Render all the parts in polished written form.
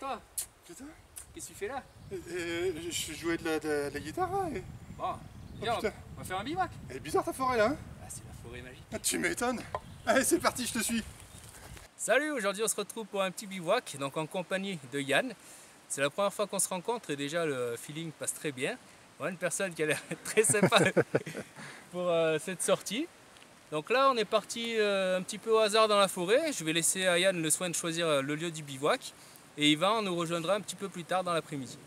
toi. Putain. Qu'est-ce que tu fais là? Je jouais de la guitare là. Bon, viens, putain. on va faire un bivouac. Elle est bizarre ta forêt là, hein? Ah, c'est la forêt magique. Ah, tu m'étonnes. Allez, c'est parti, je te suis. Salut, aujourd'hui on se retrouve pour un petit bivouac, donc en compagnie de Yann. C'est la première fois qu'on se rencontre et déjà le feeling passe très bien. Voilà une personne qui a l'air très sympa pour cette sortie. Donc là on est parti un petit peu au hasard dans la forêt. Je vais laisser à Yann le soin de choisir le lieu du bivouac. Et Yvan nous rejoindra un petit peu plus tard dans l'après-midi.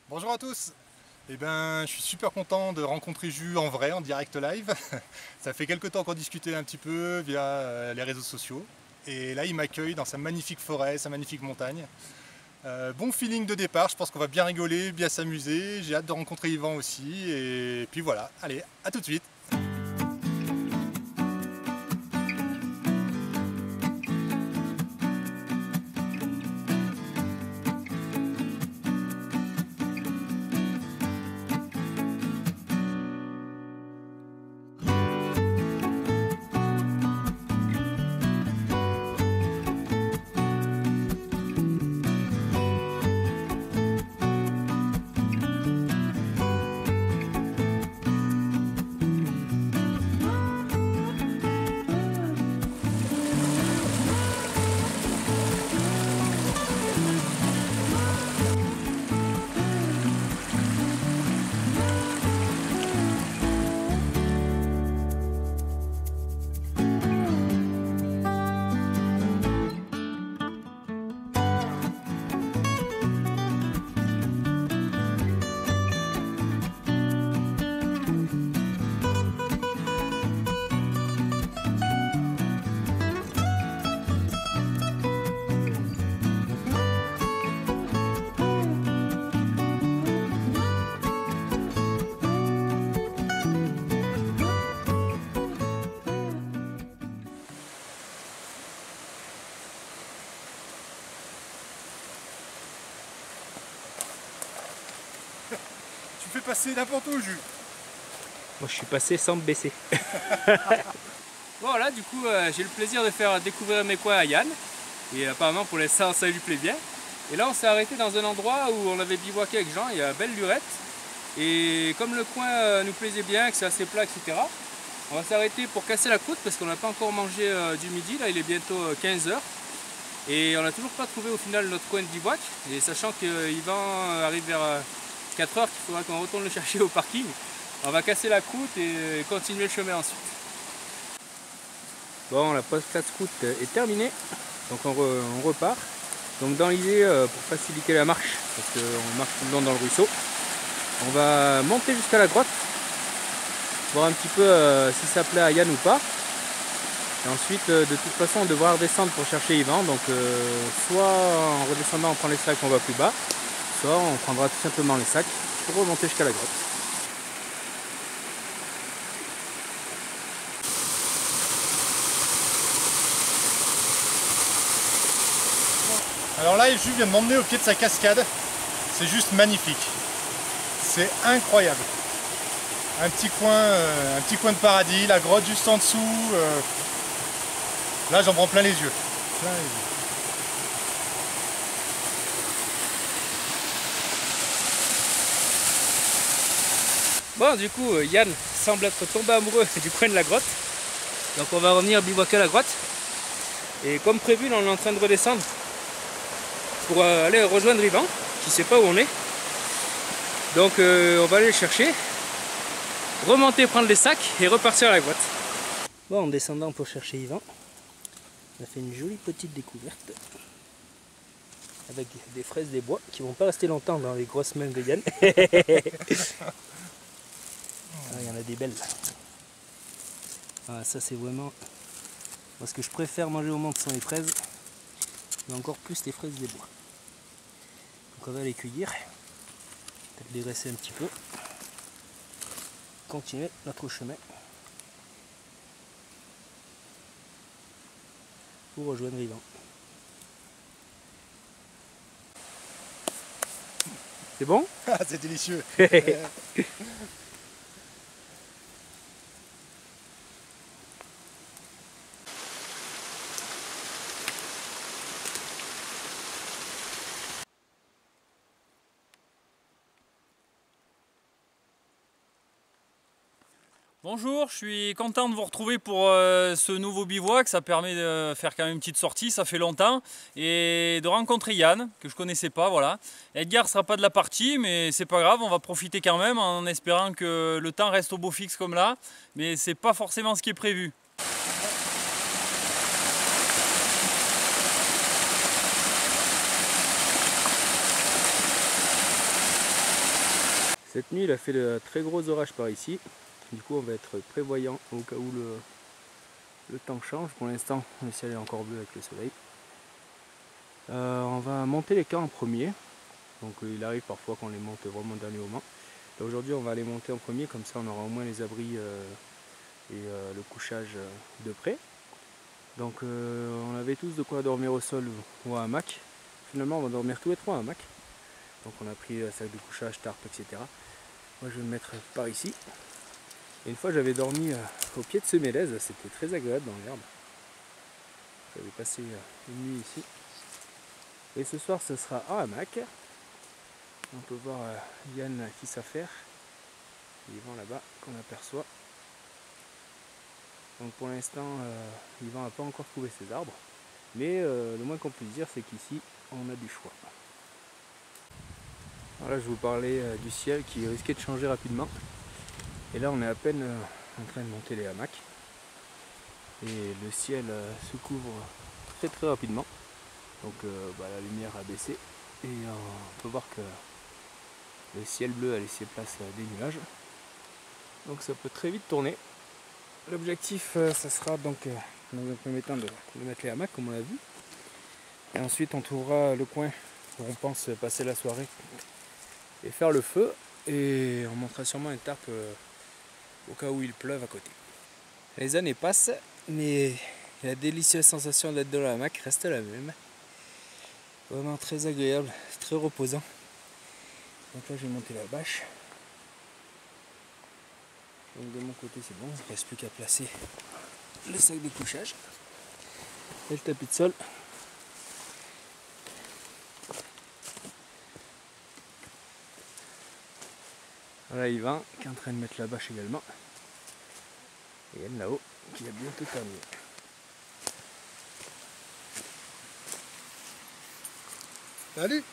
Bonjour à tous. Eh ben, je suis super content de rencontrer Jus en vrai, en direct live. Ça fait quelques temps qu'on discutait un petit peu via les réseaux sociaux. Et là, il m'accueille dans sa magnifique forêt, sa magnifique montagne. Bon feeling de départ, je pense qu'on va bien rigoler, bien s'amuser. J'ai hâte de rencontrer Yvan aussi. Et puis voilà, allez, à tout de suite. Tu fais passer n'importe où, Jus. Moi je suis passé sans me baisser. Voilà, du coup j'ai le plaisir de faire découvrir mes coins à Yann. Et apparemment pour l'instant ça lui plaît bien. Et là on s'est arrêté dans un endroit où on avait bivouaqué avec Jean, il y a belle lurette. Et comme le coin nous plaisait bien, que c'est assez plat, etc. On va s'arrêter pour casser la croûte parce qu'on n'a pas encore mangé du midi, là il est bientôt 15 h. Et on n'a toujours pas trouvé au final notre coin de bivouac. Et sachant que Yvan arrive vers 4 h, qu'il faudra qu'on retourne le chercher au parking. On va casser la croûte et continuer le chemin ensuite. Bon, la casse-croûte est terminée, donc on repart. Donc dans l'idée, pour faciliter la marche, parce qu'on marche tout le long dans le ruisseau, on va monter jusqu'à la grotte, voir un petit peu si ça plaît à Yann ou pas. Et ensuite, de toute façon, on devra redescendre pour chercher Yvan. Donc soit en redescendant, on prend les sacs, on va plus bas, soit on prendra tout simplement les sacs pour remonter jusqu'à la grotte. Alors là, Jus vient de m'emmener au pied de sa cascade. C'est juste magnifique. C'est incroyable. Un petit coin de paradis, la grotte juste en dessous. Là, j'en prends plein les yeux. Bon, du coup, Yann semble être tombé amoureux du coin de la grotte. Donc on va revenir bivouaquer à la grotte. Et comme prévu, là, on est en train de redescendre pour aller rejoindre Yvan, qui ne sait pas où on est. Donc on va aller le chercher, remonter, prendre les sacs et repartir à la grotte. Bon, en descendant pour chercher Yvan, on a fait une jolie petite découverte. avec des fraises des bois qui vont pas rester longtemps dans les grosses mains de Yann. Il y en a des belles. Ah, ça c'est vraiment ce que je préfère manger au monde, ce sont les fraises, mais encore plus les fraises des bois. Donc on va les cueillir, peut-être les dresser un petit peu, continuer notre chemin pour rejoindre Yvan. C'est bon? Ah, c'est délicieux. Bonjour, je suis content de vous retrouver pour ce nouveau bivouac. Ça permet de faire quand même une petite sortie, ça fait longtemps, et de rencontrer Yann, que je connaissais pas, voilà. Edgar sera pas de la partie, mais c'est pas grave, on va profiter quand même en espérant que le temps reste au beau fixe comme là, mais c'est pas forcément ce qui est prévu. Cette nuit il a fait de très gros orages par ici. Du coup on va être prévoyant au cas où le temps change. Pour l'instant le ciel est encore bleu avec le soleil. On va monter les camps en premier. Donc il arrive parfois qu'on les monte vraiment au dernier moment. Aujourd'hui on va les monter en premier, comme ça on aura au moins les abris et le couchage de près. Donc on avait tous de quoi dormir au sol ou à hamac. Finalement on va dormir tous les trois à hamac. Donc on a pris sac de couchage, tarpe, etc. Moi je vais me mettre par ici. Et une fois j'avais dormi au pied de ce mélèze, c'était très agréable dans l'herbe. J'avais passé une nuit ici. Et ce soir ce sera en hamac. On peut voir Yann qui s'affaire. Yvan là-bas qu'on aperçoit. Donc pour l'instant Yvan n'a pas encore trouvé ses arbres. Mais le moins qu'on puisse dire c'est qu'ici on a du choix. Voilà, je vous parlais du ciel qui risquait de changer rapidement. Et là on est à peine en train de monter les hamacs. Et le ciel se couvre très rapidement. Donc la lumière a baissé. Et on peut voir que le ciel bleu a laissé place à des nuages. Donc ça peut très vite tourner. L'objectif ça sera donc dans un premier temps de mettre les hamacs comme on l'a vu. Et ensuite on trouvera le coin où on pense passer la soirée et faire le feu. Et on montera sûrement une tarpe au cas où il pleuve à côté. Les années passent, mais la délicieuse sensation d'être dans la hamac reste la même. Vraiment très agréable, très reposant. Donc là je vais monter la bâche. Donc de mon côté c'est bon, il ne reste plus qu'à placer le sac de couchage et le tapis de sol. Voilà Yvan qui est en train de mettre la bâche également. Et elle là-haut qui a bientôt terminé. Salut.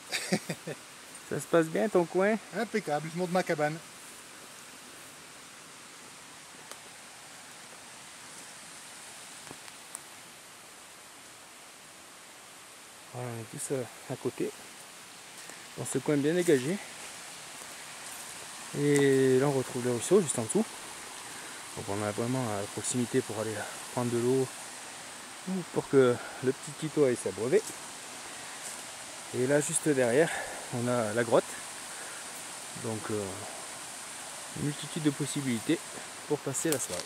Ça se passe bien ton coin? Impeccable, je monte ma cabane. Voilà, on est tous à côté, dans ce coin bien dégagé. Et là on retrouve le ruisseau juste en dessous. Donc on a vraiment à proximité pour aller prendre de l'eau ou pour que le petit Quito aille s'abreuver. Et là juste derrière on a la grotte. Donc une multitude de possibilités pour passer la soirée.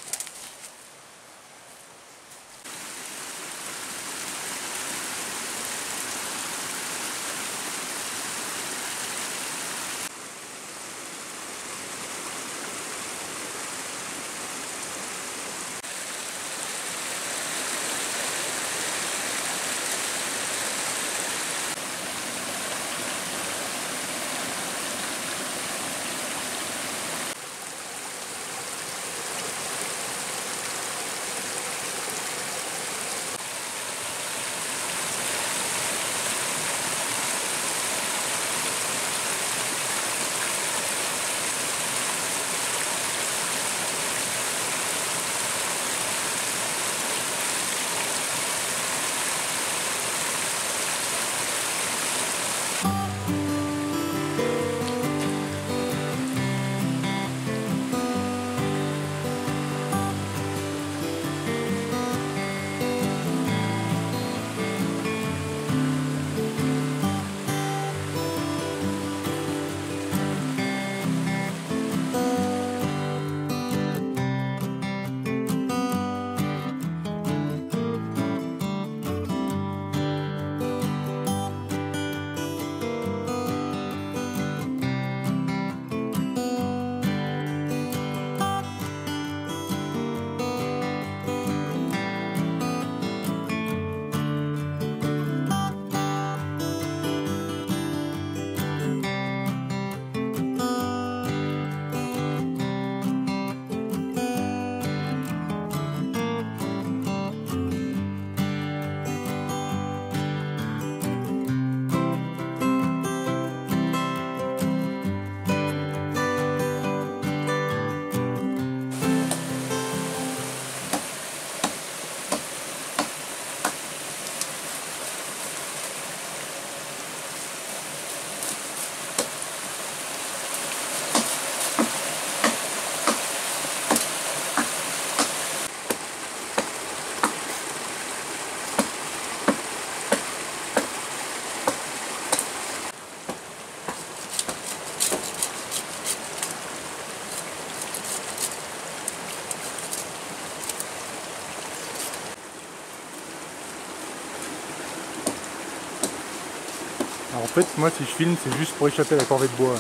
fait, moi si je filme, c'est juste pour échapper à la corvée de bois.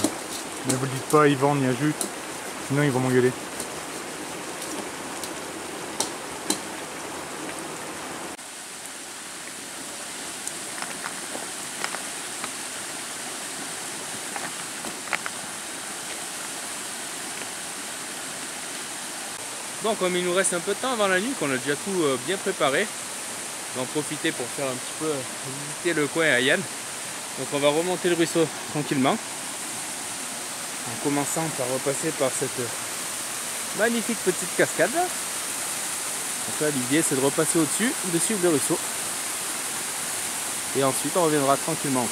Ne vous le dites pas à Yvan ni à Jus, sinon ils vont m'engueuler. Bon, comme il nous reste un peu de temps avant la nuit, qu'on a déjà tout bien préparé, on va en profiter pour faire un petit peu visiter le coin à Yann. Donc on va remonter le ruisseau tranquillement, en commençant par repasser par cette magnifique petite cascade. Donc là l'idée c'est de repasser au-dessus, de suivre le ruisseau. Et ensuite on reviendra tranquillement.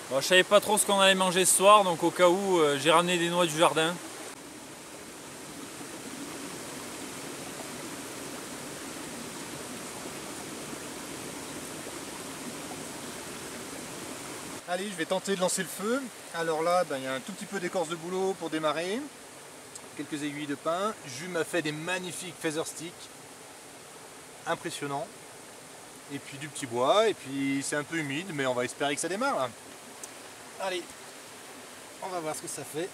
Bon, je savais pas trop ce qu'on allait manger ce soir, donc au cas où j'ai ramené des noix du jardin. Allez, je vais tenter de lancer le feu. Alors là, il y a un tout petit peu d'écorce de bouleau pour démarrer. Quelques aiguilles de pin. Jus m'a fait des magnifiques feather sticks. Impressionnant. Et puis du petit bois. Et puis c'est un peu humide, mais on va espérer que ça démarre là. Allez, on va voir ce que ça fait.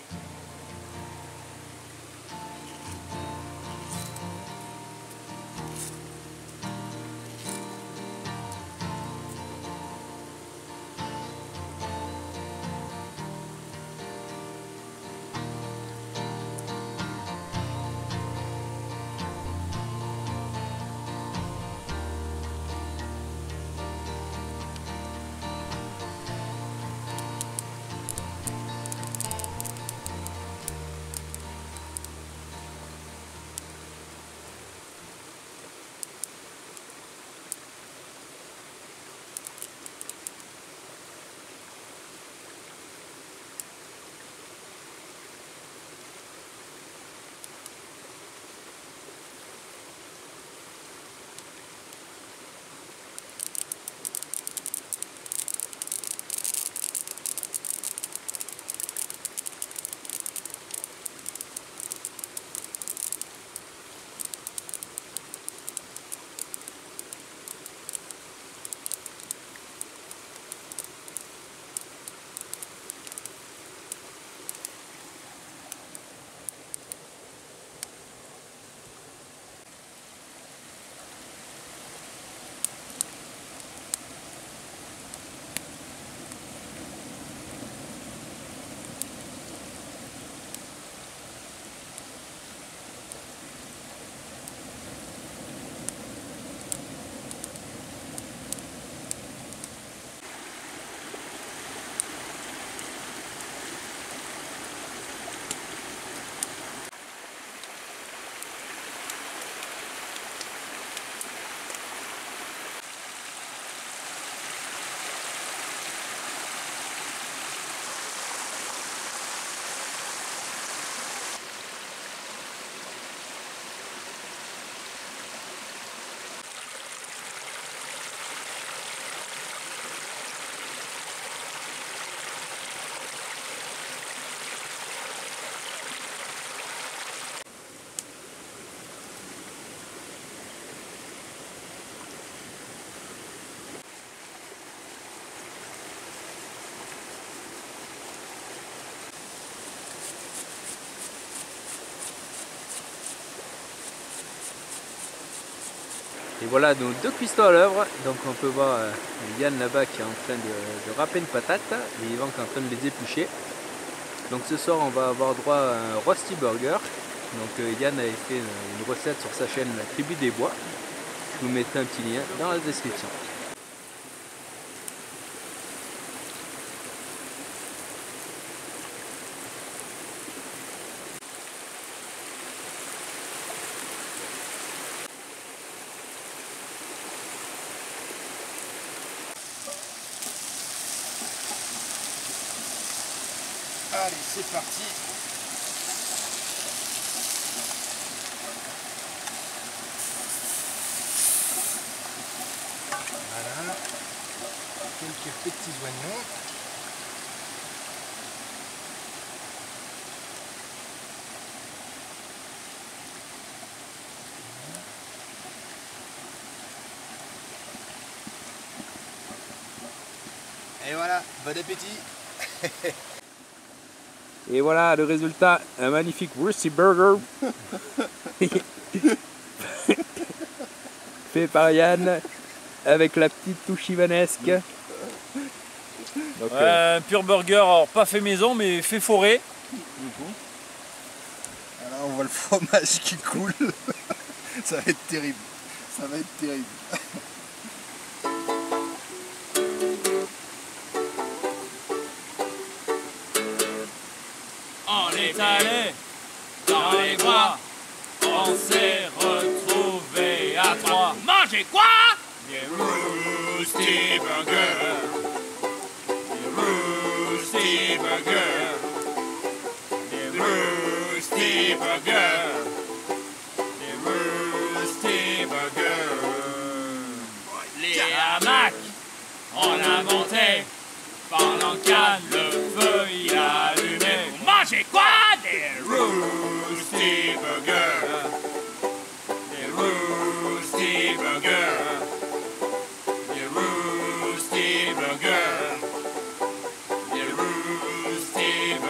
Et voilà nos deux cuistots à l'œuvre. Donc on peut voir Yann là-bas qui est en train de râper une patate et Yvan qui est en train de les éplucher. Donc ce soir on va avoir droit à un Rusty Burger. Donc Yann avait fait une recette sur sa chaîne La Tribu des Bois. Je vous mettrai un petit lien dans la description. Allez, c'est parti. Voilà. Quelques petits oignons. Et voilà, bon appétit. Et voilà le résultat, un magnifique Rusty Burger fait par Yann avec la petite touche ivanesque. Donc, un pur burger, alors pas fait maison mais fait forêt. Alors on voit le fromage qui coule. Ça va être terrible. Ça va être terrible. On est allé dans les bois, on s'est retrouvés à trois. Manger quoi? Des Rusty Burgers. Des Rusty Burgers. Des Rusty Burgers. Des Rusty Burgers. Les hamacs, on a monté pendant qu'Anne le feu il a allumé. Mangez quoi? Des Rusty Burgers. Des Rusty Burgers. Des Rusty Burgers. Des Rusty Burgers.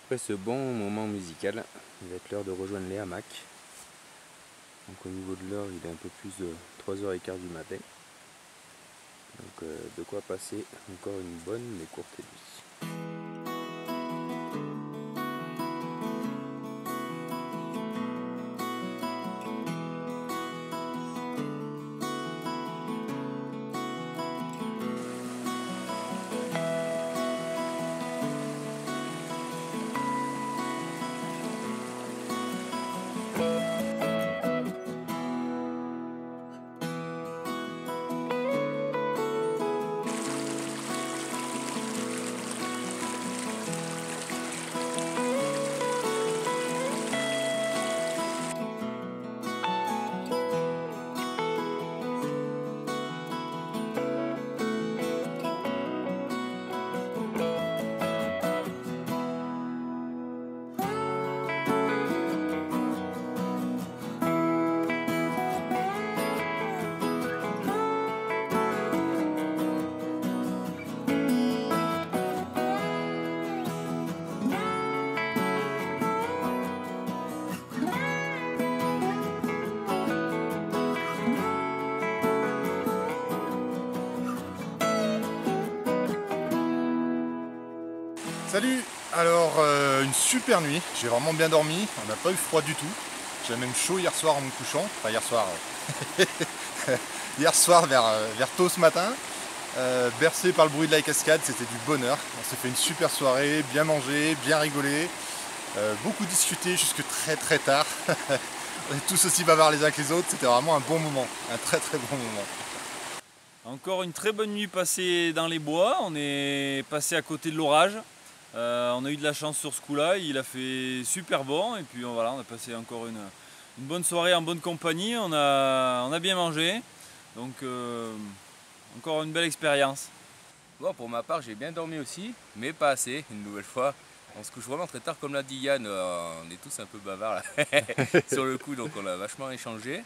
Après ce bon moment musical, il va être l'heure de rejoindre les hamacs. Donc au niveau de l'heure, il est un peu plus de 3h15 du matin. Donc de quoi passer encore une bonne mais courte nuit. Salut. Alors une super nuit, j'ai vraiment bien dormi, on n'a pas eu froid du tout. J'ai même chaud hier soir en me couchant, enfin hier soir, hier soir vers tôt ce matin. Bercé par le bruit de la cascade, c'était du bonheur. On s'est fait une super soirée, bien mangé, bien rigolé, beaucoup discuté jusque très tard. On est tous aussi bavards les uns que les autres, c'était vraiment un bon moment, un très bon moment. Encore une très bonne nuit passée dans les bois, on est passé à côté de l'orage. On a eu de la chance sur ce coup-là, il a fait super bon et puis voilà, on a passé encore une bonne soirée en bonne compagnie, on a bien mangé, donc encore une belle expérience. Bon, pour ma part, j'ai bien dormi aussi, mais pas assez, une nouvelle fois. On se couche vraiment très tard, comme l'a dit Yann, on est tous un peu bavards là, sur le coup, donc on a vachement échangé.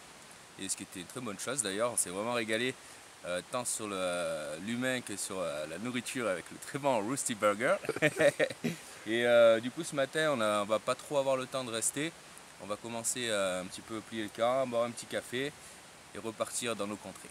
Et ce qui était une très bonne chose d'ailleurs, on s'est vraiment régalé tant sur l'humain que sur la nourriture avec le très bon Roasty Burger. Et du coup ce matin on va pas trop avoir le temps de rester, on va commencer un petit peu plier le camp, boire un petit café et repartir dans nos contrées.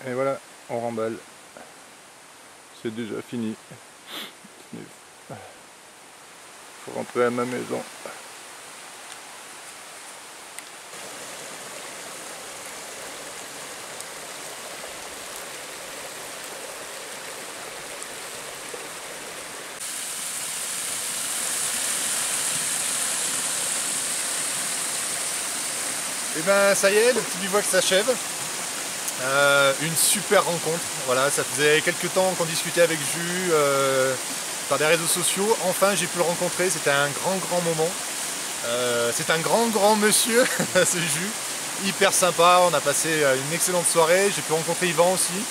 Et voilà, on remballe. C'est déjà fini. Faut rentrer à ma maison. Et ben ça y est, le petit bivouac s'achève. Une super rencontre, voilà, ça faisait quelques temps qu'on discutait avec Jus par des réseaux sociaux. Enfin j'ai pu le rencontrer, c'était un grand moment. C'est un grand monsieur, ce Jus, hyper sympa, on a passé une excellente soirée. J'ai pu rencontrer Yvan aussi,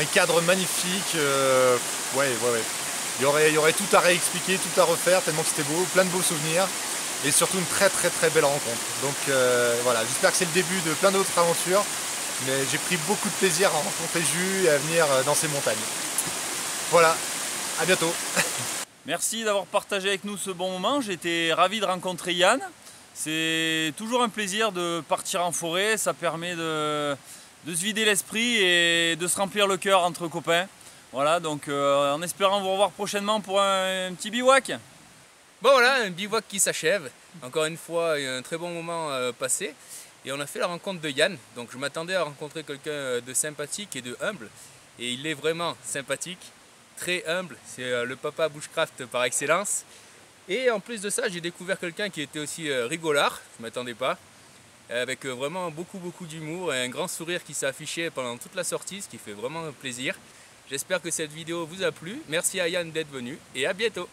un cadre magnifique. Ouais. Il y aurait tout à réexpliquer, tout à refaire, tellement que c'était beau, plein de beaux souvenirs. Et surtout une très belle rencontre. Donc voilà, j'espère que c'est le début de plein d'autres aventures. Mais j'ai pris beaucoup de plaisir à rencontrer Jus et à venir dans ces montagnes. Voilà, à bientôt. Merci d'avoir partagé avec nous ce bon moment, j'étais ravi de rencontrer Yann. C'est toujours un plaisir de partir en forêt, ça permet de se vider l'esprit et de se remplir le cœur entre copains. Voilà, donc en espérant vous revoir prochainement pour un petit bivouac. Bon voilà, un bivouac qui s'achève. Encore une fois, un très bon moment passé. Et on a fait la rencontre de Yann. Donc je m'attendais à rencontrer quelqu'un de sympathique et de humble. Et il est vraiment sympathique, très humble. C'est le papa bushcraft par excellence. Et en plus de ça, j'ai découvert quelqu'un qui était aussi rigolard. Je ne m'attendais pas. Avec vraiment beaucoup d'humour et un grand sourire qui s'est affiché pendant toute la sortie, ce qui fait vraiment plaisir. J'espère que cette vidéo vous a plu. Merci à Yann d'être venu et à bientôt.